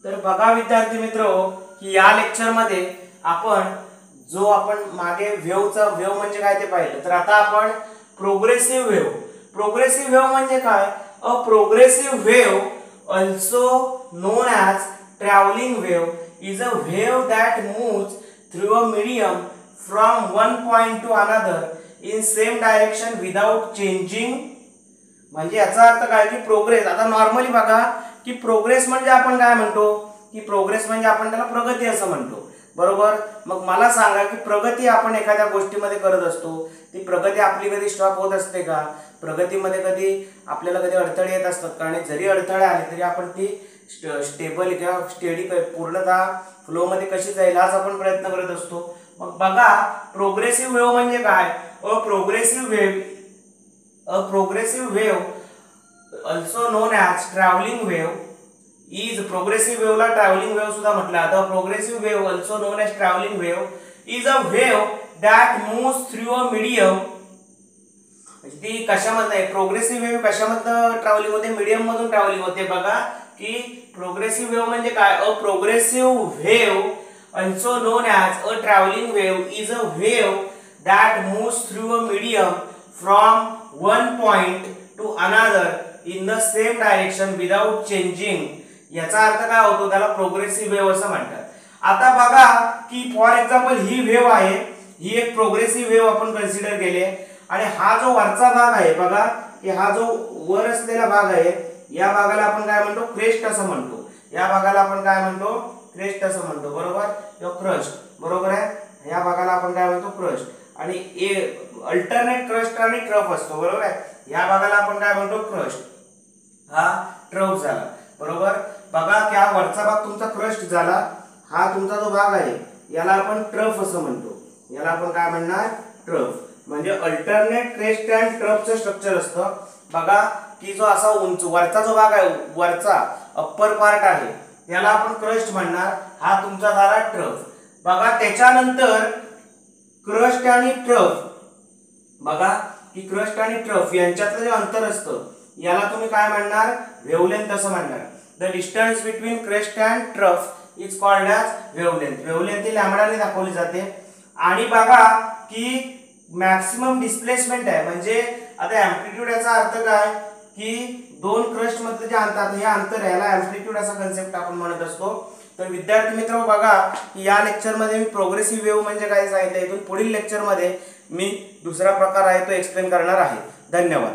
तर बघा विद्यार्थी मित्रो की या लेक्चर मध्ये आपण मागे वेव्ह म्हणजे काय ते पाहिलं. तर आता आपण प्रोग्रेसिव्ह वेव्ह म्हणजे काय. A progressive wave also known as travelling wave is a wave that moves through a medium from one point to another in same direction without changing. म्हणजे याचा अर्थ काय की प्रोग्रेस. आता नॉर्मली बघा की प्रोग्रेस म्हणजे आपण काय म्हणतो की प्रोग्रेस म्हणजे आपण त्याला प्रगती असं म्हणतो, बरोबर. मग मला सांगा की प्रगती आपण एखाद्या गोष्टीमध्ये करत असतो, ती प्रगती आपली कधी स्टॉप होत असते का. प्रगतीमध्ये कधी आपल्याला कधी अडथळे येत असतात का. आणि जरी अडथळे आले तरी आपण ती स्टेबल किंवा स्टेडी पूर्णतः फ्लो मध्ये कशी जाईल हाच आपण प्रयत्न करत असतो. मग बघा प्रोग्रेसिव्ह वेव्ह म्हणजे काय. A progressive wave also known as travelling wave is. Progressive वेव्हला ट्रॅव्हलिंग वेव्ह सुद्धा म्हटलं जातं. Progressive wave also known as travelling wave is a wave that moves through a medium. ती कशामध्ये आहे प्रोग्रेसिव्ह वेव्ह, कशामधून ट्रॅव्हलिंग होते, मीडियम मधून ट्रॅव्हलिंग होते. बघा की प्रोग्रेसिव्ह वेव्ह म्हणजे काय. A progressive wave also known as a travelling wave is a wave that moves through a medium from one point to another in the same direction without changing. याचा अर्थ काय होतो, त्याला प्रोग्रेसिव्ह वेव्ह असं म्हणतात. आता बघा की फॉर एक्झाम्पल ही वेव्ह आहे, ही एक प्रोग्रेसिव्ह वेव्ह आपण कन्सिडर केली आहे. आणि हा जो वरचा भाग आहे बघा की हा जो वर असलेला भाग आहे या भागाला आपण काय म्हणतो क्रेस्ट असं म्हणतो. या भागाला आपण काय म्हणतो क्रेस्ट असं म्हणतो, बरोबर. किंवा क्रस्ट, बरोबर आहे. या भागाला आपण काय म्हणतो क्रस्ट. आणि अल्टरनेट क्रस्ट आणि ट्रफ असतो, बरोबर आहे. या भागाला आपण काय म्हणतो क्रस्ट, हा ट्रफ झाला, बरोबर. बघा की हा वरचा भाग तुमचा क्रस्ट झाला, हा तुमचा जो भाग आहे याला आपण ट्रफ असं म्हणतो. याला आपण काय म्हणणार ट्रफ. म्हणजे अल्टरनेट क्रेस्ट अँड ट्रफचं स्ट्रक्चर असतं. बघा की जो असा उंच वरचा जो भाग आहे, वरचा अप्पर पार्ट आहे याला आपण क्रस्ट म्हणणार. हा तुमचा झाला ट्रफ. बघा त्याच्यानंतर क्रस्ट आणि ट्रफ, बघा की क्रस्ट आणि ट्रफ यांच्यातलं जे अंतर असतं याला तुम्ही काय म्हणणार वेव्हलेंथ असं म्हणणार. The distance between crest and trough is called as wavelength. Wavelength ही लॅम्बडाने दाखवली जाते. आणि बघा की मॅक्सिमम डिस्प्लेसमेंट आहे. म्हणजे आता अँप्लिट्यूड याचा अर्थ काय की दोन क्रस्ट मधले जे अंतर हे अंतर याला अँप्लिट्यूड असा कन्सेप्ट आपण म्हणत असतो. तर विद्यार्थी मित्र बघा की या लेक्चर मध्ये मी प्रोग्रेसिव्ह वेव्ह म्हणजे काय सांगितलं. इथून पुढील लेक्चर मध्ये मी दुसरा प्रकार आहे तो एक्सप्लेन करणार आहे. धन्यवाद.